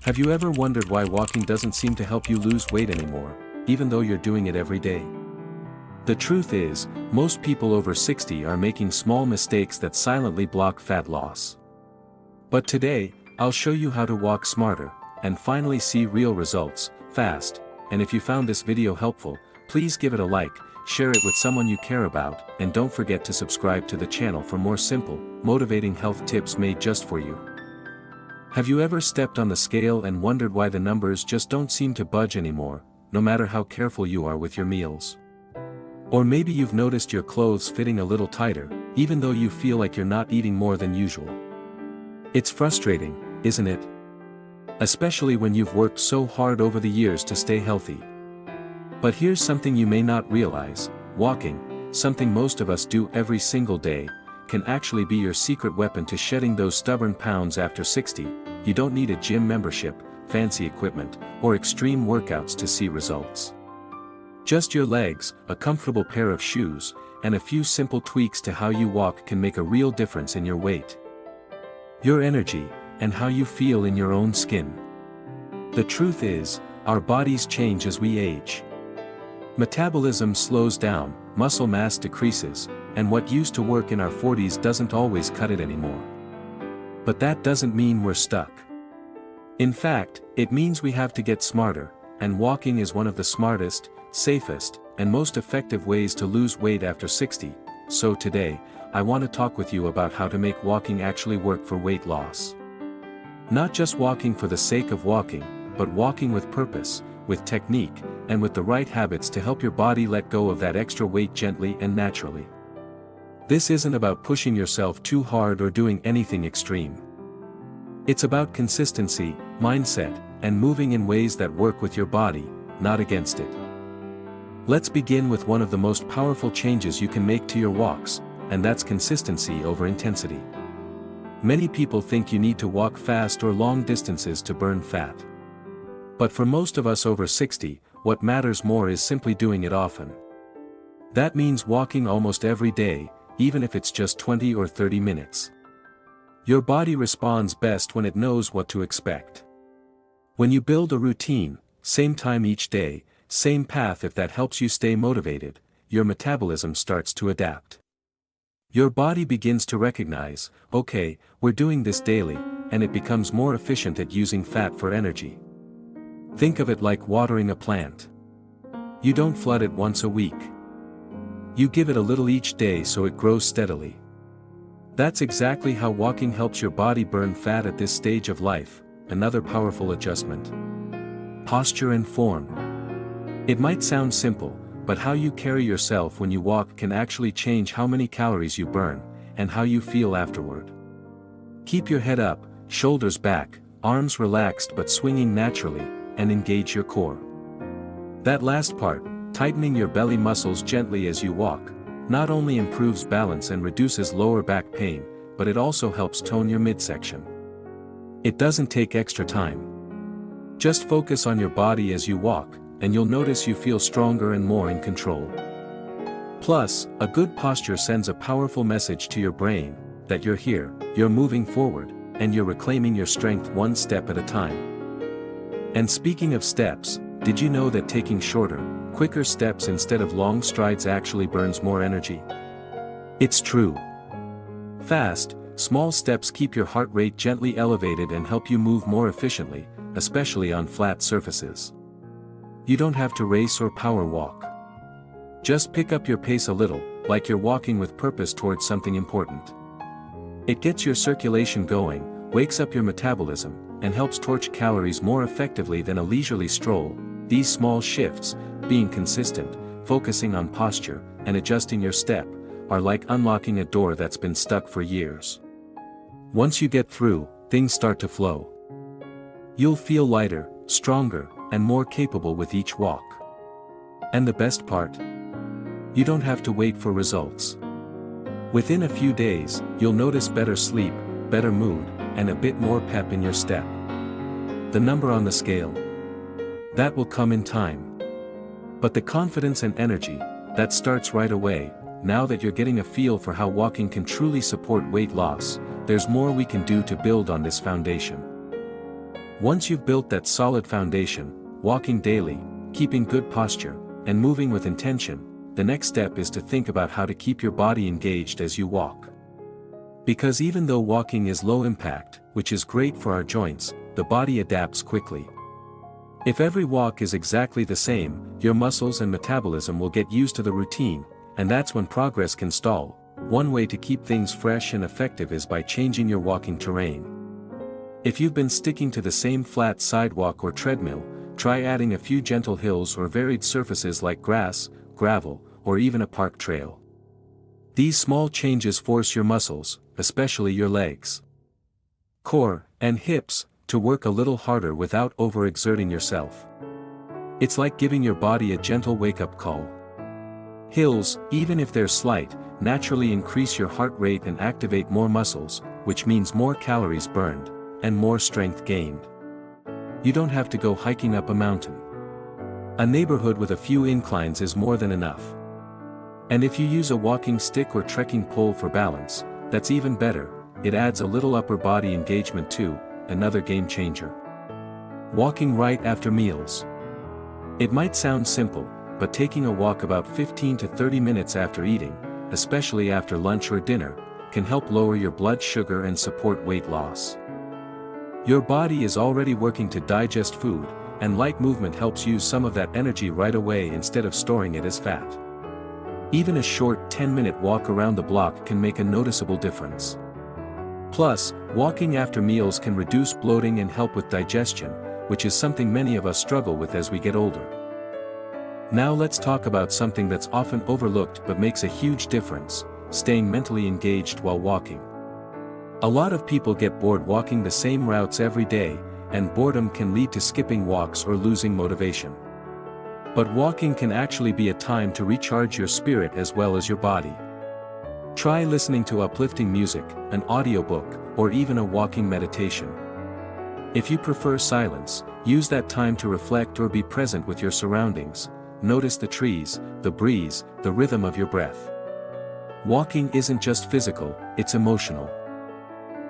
Have you ever wondered why walking doesn't seem to help you lose weight anymore, even though you're doing it every day? The truth is, most people over 60 are making small mistakes that silently block fat loss. But today, I'll show you how to walk smarter, and finally see real results, fast. And if you found this video helpful, please give it a like, share it with someone you care about, and don't forget to subscribe to the channel for more simple, motivating health tips made just for you. Have you ever stepped on the scale and wondered why the numbers just don't seem to budge anymore, no matter how careful you are with your meals? Or maybe you've noticed your clothes fitting a little tighter, even though you feel like you're not eating more than usual. It's frustrating, isn't it? Especially when you've worked so hard over the years to stay healthy. But here's something you may not realize: walking, something most of us do every single day, can actually be your secret weapon to shedding those stubborn pounds after 60. You don't need a gym membership, fancy equipment, or extreme workouts to see results. Just your legs, a comfortable pair of shoes, and a few simple tweaks to how you walk can make a real difference in your weight, your energy, and how you feel in your own skin. The truth is, our bodies change as we age. Metabolism slows down, muscle mass decreases, and what used to work in our 40s doesn't always cut it anymore. But that doesn't mean we're stuck. In fact, it means we have to get smarter, and walking is one of the smartest, safest, and most effective ways to lose weight after 60. So today, I want to talk with you about how to make walking actually work for weight loss. Not just walking for the sake of walking, but walking with purpose, with technique, and with the right habits to help your body let go of that extra weight gently and naturally. This isn't about pushing yourself too hard or doing anything extreme. It's about consistency, mindset, and moving in ways that work with your body, not against it. Let's begin with one of the most powerful changes you can make to your walks, and that's consistency over intensity. Many people think you need to walk fast or long distances to burn fat. But for most of us over 60, what matters more is simply doing it often. That means walking almost every day, even if it's just 20 or 30 minutes. Your body responds best when it knows what to expect. When you build a routine, same time each day, same path, if that helps you stay motivated, your metabolism starts to adapt. Your body begins to recognize, okay, we're doing this daily, and it becomes more efficient at using fat for energy. Think of it like watering a plant. You don't flood it once a week. You give it a little each day so it grows steadily. That's exactly how walking helps your body burn fat at this stage of life. Another powerful adjustment: posture and form. It might sound simple, but how you carry yourself when you walk can actually change how many calories you burn, and how you feel afterward. Keep your head up, shoulders back, arms relaxed but swinging naturally, and engage your core. That last part, tightening your belly muscles gently as you walk, not only improves balance and reduces lower back pain, but it also helps tone your midsection. It doesn't take extra time. Just focus on your body as you walk, and you'll notice you feel stronger and more in control. Plus, a good posture sends a powerful message to your brain that you're here, you're moving forward, and you're reclaiming your strength one step at a time. And speaking of steps, did you know that taking shorter, quicker steps instead of long strides actually burns more energy? It's true. Fast, small steps keep your heart rate gently elevated and help you move more efficiently, especially on flat surfaces. You don't have to race or power walk. Just pick up your pace a little, like you're walking with purpose towards something important. It gets your circulation going, wakes up your metabolism, and helps torch calories more effectively than a leisurely stroll. These small shifts, being consistent, focusing on posture, and adjusting your step, are like unlocking a door that's been stuck for years. Once you get through, things start to flow. You'll feel lighter, stronger, and more capable with each walk. And the best part? You don't have to wait for results. Within a few days, you'll notice better sleep, better mood, and a bit more pep in your step. The number on the scale? That will come in time. But the confidence and energy, that starts right away. Now that you're getting a feel for how walking can truly support weight loss, there's more we can do to build on this foundation. Once you've built that solid foundation, walking daily, keeping good posture, and moving with intention, the next step is to think about how to keep your body engaged as you walk. Because even though walking is low impact, which is great for our joints, the body adapts quickly. If every walk is exactly the same, your muscles and metabolism will get used to the routine, and that's when progress can stall. One way to keep things fresh and effective is by changing your walking terrain. If you've been sticking to the same flat sidewalk or treadmill, try adding a few gentle hills or varied surfaces like grass, gravel, or even a park trail. These small changes force your muscles, especially your legs, core, and hips, to work a little harder without overexerting yourself. It's like giving your body a gentle wake-up call. Hills, even if they're slight, naturally increase your heart rate and activate more muscles, which means more calories burned, and more strength gained. You don't have to go hiking up a mountain. A neighborhood with a few inclines is more than enough. And if you use a walking stick or trekking pole for balance, that's even better. It adds a little upper body engagement too, another game changer. Walking right after meals. It might sound simple, but taking a walk about 15 to 30 minutes after eating, especially after lunch or dinner, can help lower your blood sugar and support weight loss. Your body is already working to digest food, and light movement helps use some of that energy right away instead of storing it as fat. Even a short 10-minute walk around the block can make a noticeable difference. Plus, walking after meals can reduce bloating and help with digestion, which is something many of us struggle with as we get older. Now let's talk about something that's often overlooked but makes a huge difference: staying mentally engaged while walking. A lot of people get bored walking the same routes every day, and boredom can lead to skipping walks or losing motivation. But walking can actually be a time to recharge your spirit as well as your body. Try listening to uplifting music, an audiobook, or even a walking meditation. If you prefer silence, use that time to reflect or be present with your surroundings. Notice the trees, the breeze, the rhythm of your breath. Walking isn't just physical, it's emotional.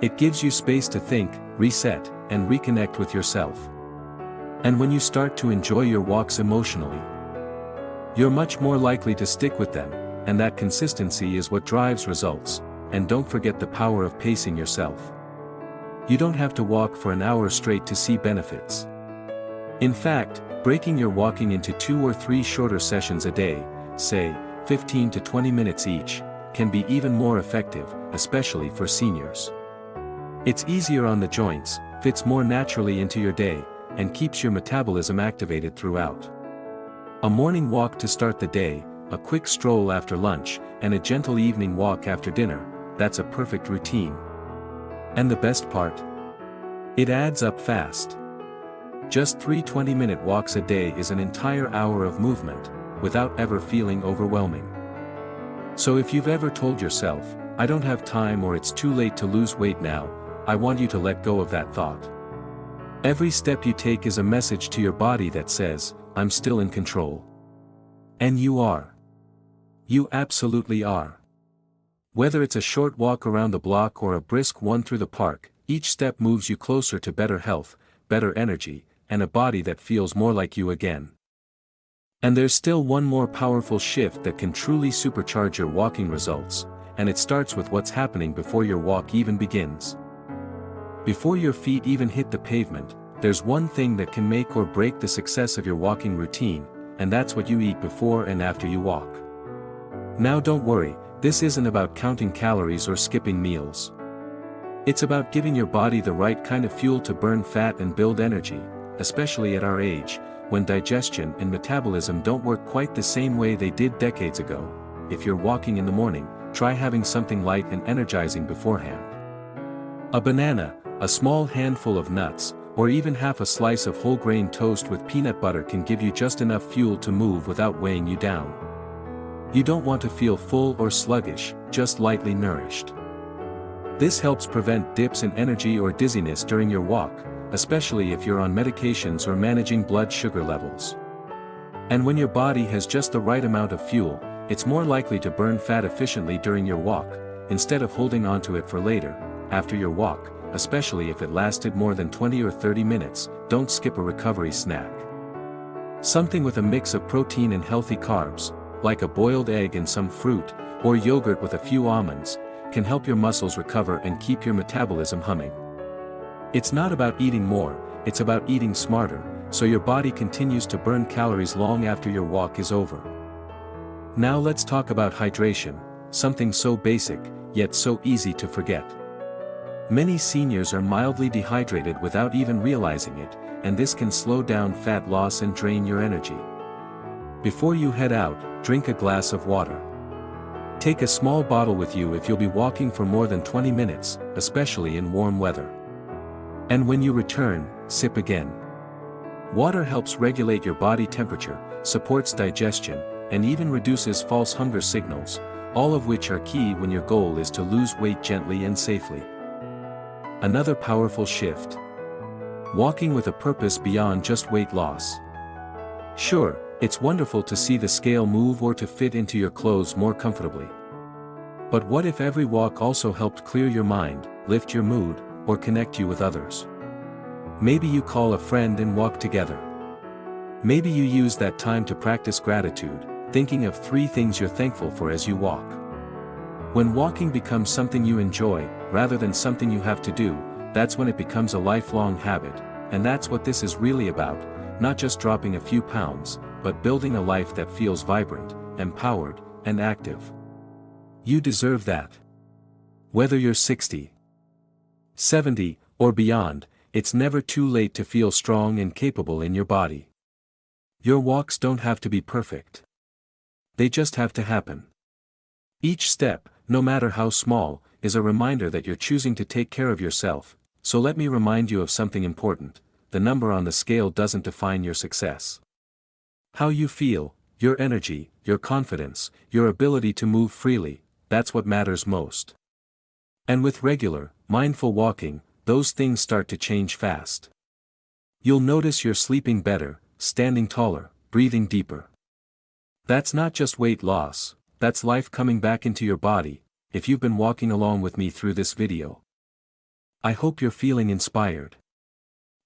It gives you space to think, reset, and reconnect with yourself. And when you start to enjoy your walks emotionally, you're much more likely to stick with them, and that consistency is what drives results. And don't forget the power of pacing yourself. You don't have to walk for an hour straight to see benefits. In fact, breaking your walking into 2 or 3 shorter sessions a day, say, 15 to 20 minutes each, can be even more effective, especially for seniors. It's easier on the joints, fits more naturally into your day, and keeps your metabolism activated throughout. A morning walk to start the day, a quick stroll after lunch, and a gentle evening walk after dinner, that's a perfect routine. And the best part? It adds up fast. Just 3 20-minute walks a day is an entire hour of movement, without ever feeling overwhelming. So if you've ever told yourself, "I don't have time," or "It's too late to lose weight now," I want you to let go of that thought. Every step you take is a message to your body that says, "I'm still in control." And you are. You absolutely are. Whether it's a short walk around the block or a brisk one through the park, each step moves you closer to better health, better energy, and a body that feels more like you again. And there's still one more powerful shift that can truly supercharge your walking results, and it starts with what's happening before your walk even begins. Before your feet even hit the pavement, there's one thing that can make or break the success of your walking routine, and that's what you eat before and after you walk. Now don't worry, this isn't about counting calories or skipping meals. It's about giving your body the right kind of fuel to burn fat and build energy, especially at our age, when digestion and metabolism don't work quite the same way they did decades ago. If you're walking in the morning, try having something light and energizing beforehand. A banana, a small handful of nuts, or even half a slice of whole grain toast with peanut butter can give you just enough fuel to move without weighing you down. You don't want to feel full or sluggish, just lightly nourished. This helps prevent dips in energy or dizziness during your walk, especially if you're on medications or managing blood sugar levels. And when your body has just the right amount of fuel, it's more likely to burn fat efficiently during your walk, instead of holding onto it for later. After your walk, especially if it lasted more than 20 or 30 minutes, don't skip a recovery snack. Something with a mix of protein and healthy carbs, like a boiled egg and some fruit, or yogurt with a few almonds, can help your muscles recover and keep your metabolism humming. It's not about eating more, it's about eating smarter, so your body continues to burn calories long after your walk is over. Now let's talk about hydration, something so basic, yet so easy to forget. Many seniors are mildly dehydrated without even realizing it, and this can slow down fat loss and drain your energy. Before you head out, drink a glass of water. Take a small bottle with you if you'll be walking for more than 20 minutes, especially in warm weather. And when you return, sip again. Water helps regulate your body temperature, supports digestion, and even reduces false hunger signals, all of which are key when your goal is to lose weight gently and safely. Another powerful shift. Walking with a purpose beyond just weight loss. Sure, it's wonderful to see the scale move or to fit into your clothes more comfortably. But what if every walk also helped clear your mind, lift your mood, or connect you with others? Maybe you call a friend and walk together. Maybe you use that time to practice gratitude, thinking of 3 things you're thankful for as you walk. When walking becomes something you enjoy, rather than something you have to do, that's when it becomes a lifelong habit, and that's what this is really about, not just dropping a few pounds, but building a life that feels vibrant, empowered, and active. You deserve that. Whether you're 60, 70, or beyond, it's never too late to feel strong and capable in your body. Your walks don't have to be perfect. They just have to happen. Each step, no matter how small, is a reminder that you're choosing to take care of yourself, so let me remind you of something important: the number on the scale doesn't define your success. How you feel, your energy, your confidence, your ability to move freely, that's what matters most. And with regular, mindful walking, those things start to change fast. You'll notice you're sleeping better, standing taller, breathing deeper. That's not just weight loss, that's life coming back into your body, if you've been walking along with me through this video. I hope you're feeling inspired.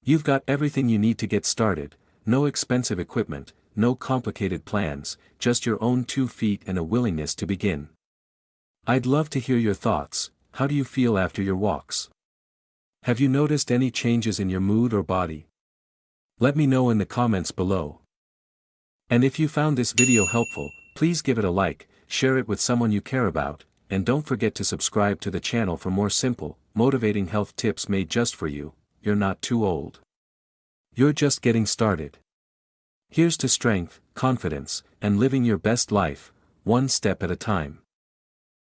You've got everything you need to get started, no expensive equipment, no complicated plans, just your own 2 feet and a willingness to begin. I'd love to hear your thoughts. How do you feel after your walks? Have you noticed any changes in your mood or body? Let me know in the comments below. And if you found this video helpful, please give it a like, share it with someone you care about, and don't forget to subscribe to the channel for more simple, motivating health tips made just for you. You're not too old. You're just getting started. Here's to strength, confidence, and living your best life, one step at a time.